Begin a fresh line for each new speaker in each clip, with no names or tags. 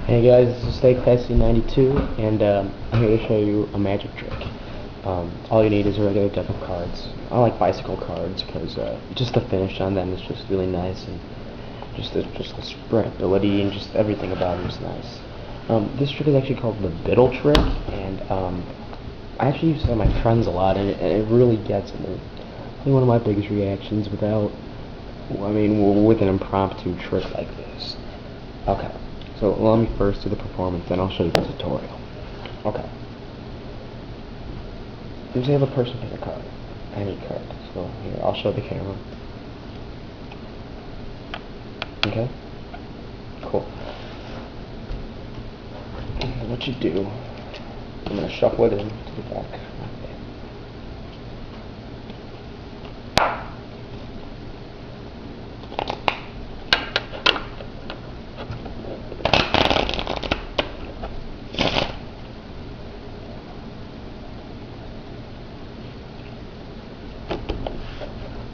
Hey guys, this is Stay Classy 92, and I'm here to show you a magic trick. All you need is a regular deck of cards. I like bicycle cards because just the finish on them is just really nice, and just the spreadability and just everything about it is nice. This trick is actually called the Biddle trick, and I actually use it on my friends a lot, and it really gets them. Probably one of my biggest reactions with an impromptu trick like this. Okay. So let me first do the performance, then I'll show you the tutorial. Okay. Usually have a person pick a card. Any card. So here, I'll show the camera. Okay? Cool. What you do, I'm going to shuffle it into the deck.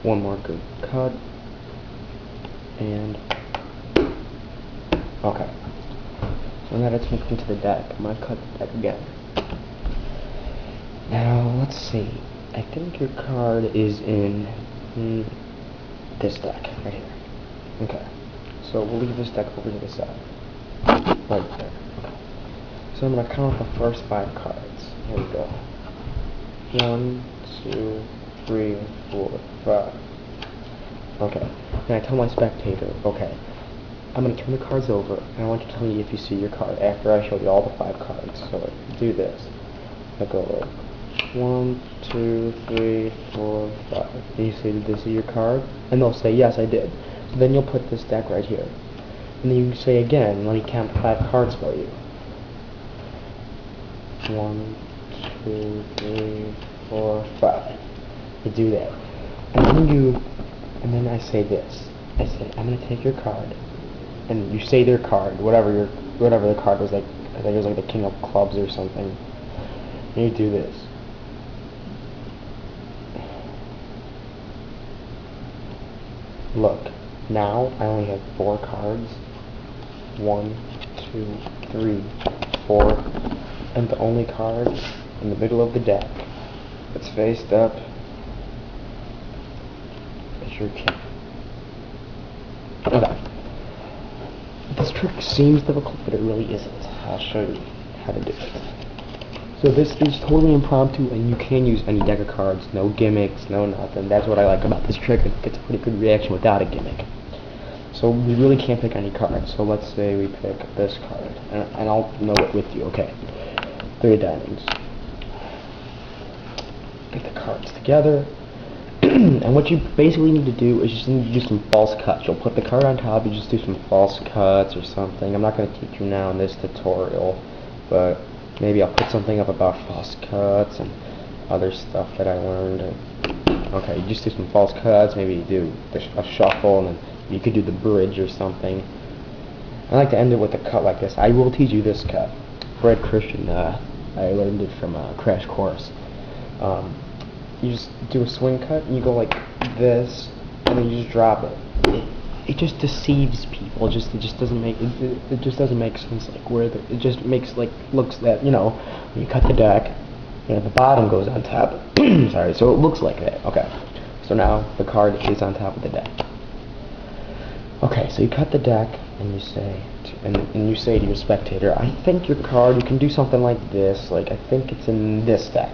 One more good cut, and okay. So now let's move into the deck. I'm gonna cut the deck again. Now let's see. I think your card is in this deck right here. Okay. So we'll leave this deck over to the side, right there. Okay. So I'm gonna count the first 5 cards. Here we go. 1, 2, 3, 4, 5. Okay. Then I tell my spectator, okay, I'm going to turn the cards over, and I want you to tell me if you see your card after I show you all the 5 cards. So do this. I go like 1, 2, 3, 4, 5. And you say, did they see your card? And they'll say, yes, I did. So then you'll put this deck right here. And then you say again, let me count 5 cards for you. 1, 2, 3, 4, 5. You do that. And then I say this. I say, I'm gonna take your card, and you say their card, whatever the card was, like I think it was like the King of Clubs or something. And you do this. Look, now I only have 4 cards. 1, 2, 3, 4, and the only card in the middle of the deck that's faced up is your king. Okay. This trick seems difficult, but it really isn't. I'll show you how to do it. So this is totally impromptu, and you can use any deck of cards. No gimmicks, no nothing. That's what I like about this trick. It gets a pretty good reaction without a gimmick. So we really can't pick any cards. So let's say we pick this card, and I'll know it with you. Okay. 3 of diamonds. Get the cards together. And what you basically need to do is just need to do some false cuts. You'll put the card on top, you just do some false cuts or something. I'm not going to teach you now in this tutorial, but maybe I'll put something up about false cuts and other stuff that I learned. Okay, you just do some false cuts, maybe you do a shuffle, and then you could do the bridge or something. I like to end it with a cut like this. I will teach you this cut. Fred Christian, I learned it from Crash Course. You just do a swing cut, and you go like this, and then you just drop it. It just deceives people. It just doesn't make it just doesn't make sense. Like it just makes looks that when you cut the deck, the bottom goes on top. Sorry, so it looks like that. Okay, so now the card is on top of the deck. Okay, so you cut the deck, and you say you say to your spectator, I think your card. You can do something like this. Like I think it's in this deck.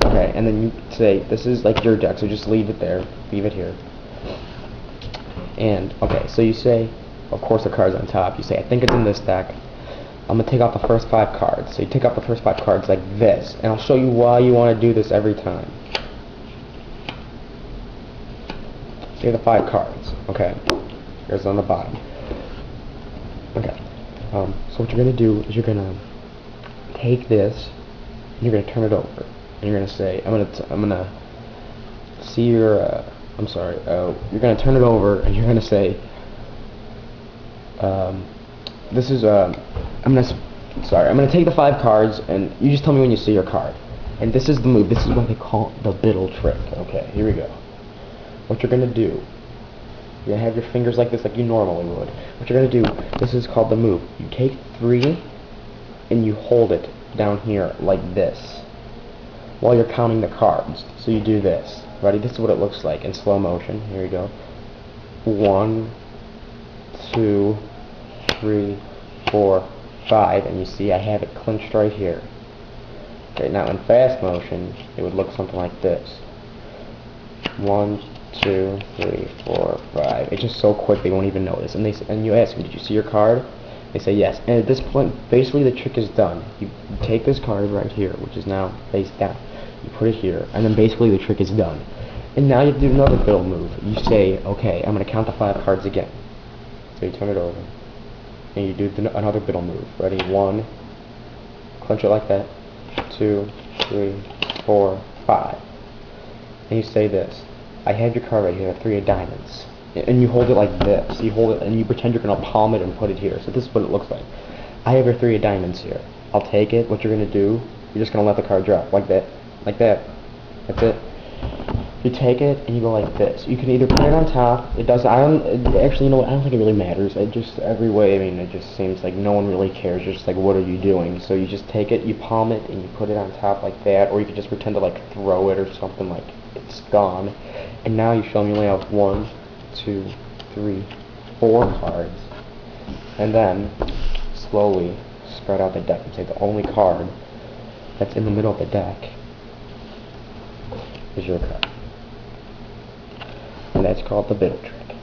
Okay, and then you say, this is like your deck, so just leave it there, leave it here. And, okay, so you say, of course the card's on top, you say, I think it's in this deck. I'm going to take out the first 5 cards. So you take out the first 5 cards like this, and I'll show you why you want to do this every time. Say the 5 cards, okay, here's on the bottom. Okay, so what you're going to do is you're going to take this, and you're going to turn it over. And you're gonna say, I'm gonna see your, you're gonna turn it over, and you're gonna say, this is, I'm gonna take the 5 cards, and you just tell me when you see your card. And this is the move. This is what they call the Biddle trick. Okay, here we go. What you're gonna do You have your fingers like this, like you normally would. What you're gonna do, this is called the move. You take 3 and you hold it down here like this while you're counting the cards. So you do this. Ready? This is what it looks like in slow motion. Here you go. 1, 2, 3, 4, 5, and you see I have it clinched right here. Okay, now in fast motion, it would look something like this. 1, 2, 3, 4, 5. It's just so quick they won't even notice. And you ask them, did you see your card? They say yes. And at this point, basically the trick is done. You take this card right here, which is now face down. You put it here, and then basically the trick is done. And now you do another Biddle move. You say, okay, I'm going to count the 5 cards again. So you turn it over, and you do another Biddle move. Ready? 1, clench it like that. 2, 3, 4, 5. And you say this. I have your card right here, 3 of diamonds. And you hold it like this. You hold it and you pretend you're going to palm it and put it here. So this is what it looks like. I have your 3 of diamonds here. I'll take it. What you're going to do, you're just going to let the card drop. Like that. Like that. That's it. You take it and you go like this. You can either put it on top. It doesn't. Actually, you know what? I don't think it really matters. It just every way. I mean, it just seems like no one really cares. You're just like, what are you doing? So you just take it, you palm it, and you put it on top like that. Or you can just pretend to like throw it or something like it's gone. And now you show me you only have 1, 2, 3, 4 cards, and then slowly spread out the deck and say the only card that's in the middle of the deck is your card. And that's called the Biddle trick.